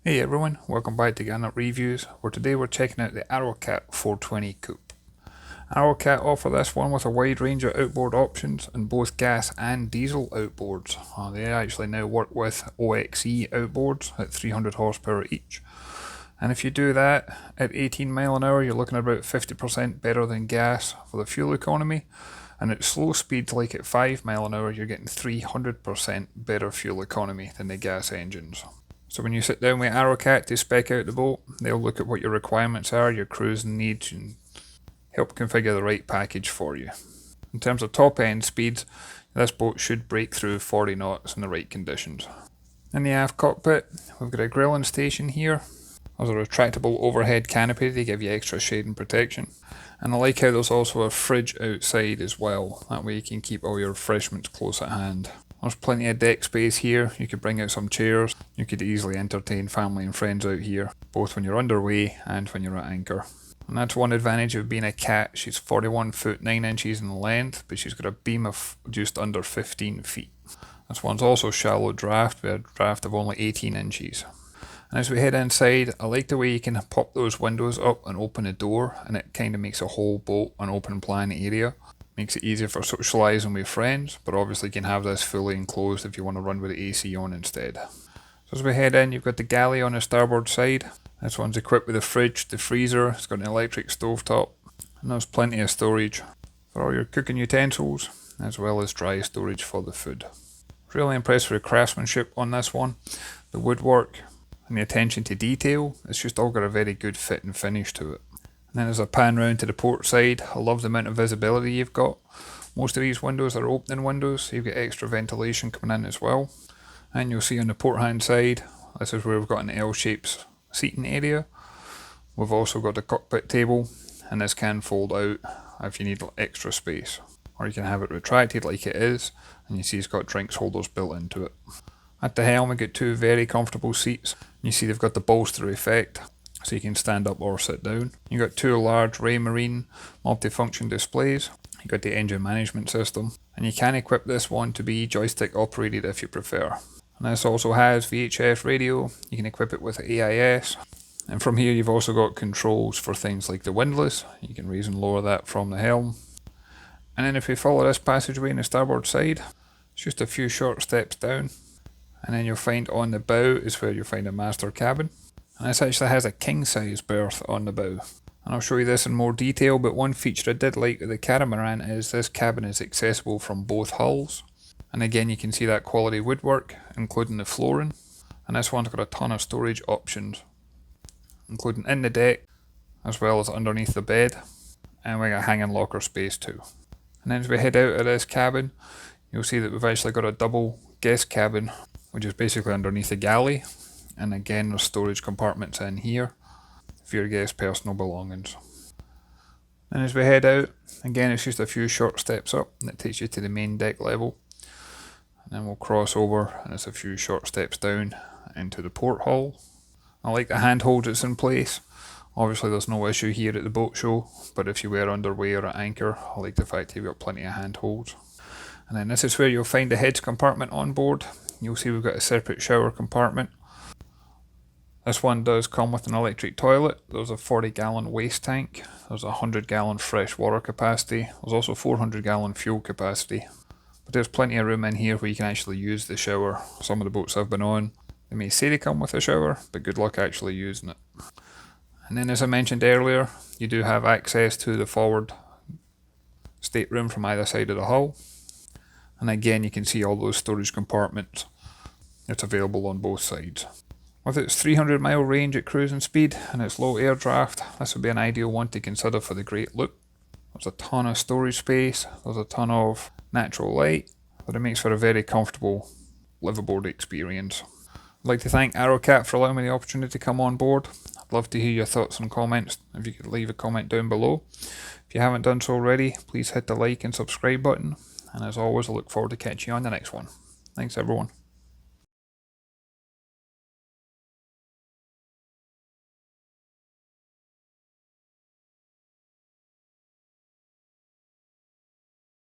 Hey everyone, welcome back to Garnock Reviews, where today we're checking out the ArrowCat 420 Coupe. ArrowCat offer this one with a wide range of outboard options in both gas and diesel outboards. They actually now work with OXE outboards at 300 horsepower each. And if you do that at 18 mile an hour, you're looking at about 50% better than gas for the fuel economy. And at slow speeds, like at 5 mile an hour, you're getting 300% better fuel economy than the gas engines. So when you sit down with ArrowCat to spec out the boat, they'll look at what your requirements are, your cruising needs, and help configure the right package for you. In terms of top end speeds, this boat should break through 40 knots in the right conditions. In the aft cockpit, we've got a grilling station here. There's a retractable overhead canopy to give you extra shade and protection. And I like how there's also a fridge outside as well. That way you can keep all your refreshments close at hand. There's plenty of deck space here. You could bring out some chairs. You could easily entertain family and friends out here, both when you're underway and when you're at anchor. And that's one advantage of being a cat. She's 41 foot 9 inches in length, but she's got a beam of just under 15 feet. This one's also shallow draft, with a draft of only 18 inches. And as we head inside, I like the way you can pop those windows up and open a door, and it kind of makes a whole boat an open plan area. Makes it easier for socialising with friends, but obviously you can have this fully enclosed if you want to run with the AC on instead. So as we head in, you've got the galley on the starboard side. This one's equipped with a fridge, the freezer, it's got an electric stovetop, and there's plenty of storage for all your cooking utensils, as well as dry storage for the food. Really impressed with the craftsmanship on this one, the woodwork, and the attention to detail. It's just all got a very good fit and finish to it. And then as I pan round to the port side, I love the amount of visibility you've got. Most of these windows are opening windows, so you've got extra ventilation coming in as well. And you'll see on the port hand side, this is where we've got an L-shaped seating area. We've also got the cockpit table, and this can fold out if you need extra space. Or you can have it retracted like it is, and you see it's got drinks holders built into it. At the helm we get two very comfortable seats. You see they've got the bolster effect, so you can stand up or sit down. You've got two large Raymarine multifunction displays. You've got the engine management system, and you can equip this one to be joystick operated if you prefer. And this also has VHF radio. You can equip it with AIS. And from here you've also got controls for things like the windlass. You can raise and lower that from the helm. And then if we follow this passageway on the starboard side, it's just a few short steps down. And then you'll find on the bow is where you'll find a master cabin. And this actually has a king size berth on the bow. And I'll show you this in more detail, but one feature I did like with the Catamaran is this cabin is accessible from both hulls. And again you can see that quality woodwork, including the flooring. And this one's got a ton of storage options, including in the deck, as well as underneath the bed. And we got hanging locker space too. And then as we head out of this cabin, you'll see that we've actually got a double guest cabin, which is basically underneath the galley. And again, there's storage compartments in here for your guests' personal belongings. And as we head out, again it's just a few short steps up and it takes you to the main deck level. And then we'll cross over and it's a few short steps down into the porthole. I like the handholds that's in place. Obviously there's no issue here at the boat show, but if you were underway or at anchor, I like the fact you've got plenty of handholds. And then this is where you'll find the heads compartment on board. You'll see we've got a separate shower compartment. This one does come with an electric toilet. There's a 40 gallon waste tank. There's a 100 gallon fresh water capacity. There's also 400 gallon fuel capacity. But there's plenty of room in here where you can actually use the shower. Some of the boats I've been on, they may say they come with a shower, but good luck actually using it. And then as I mentioned earlier, you do have access to the forward stateroom from either side of the hull. And again you can see all those storage compartments. It's available on both sides. With its 300 mile range at cruising speed and its low air draft, this would be an ideal one to consider for the great look. There's a ton of storage space, there's a ton of natural light, but it makes for a very comfortable liveaboard experience. I'd like to thank ArrowCat for allowing me the opportunity to come on board. I'd love to hear your thoughts and comments. If you could leave a comment down below. If you haven't done so already, please hit the like and subscribe button. And as always, I look forward to catching you on the next one. Thanks everyone.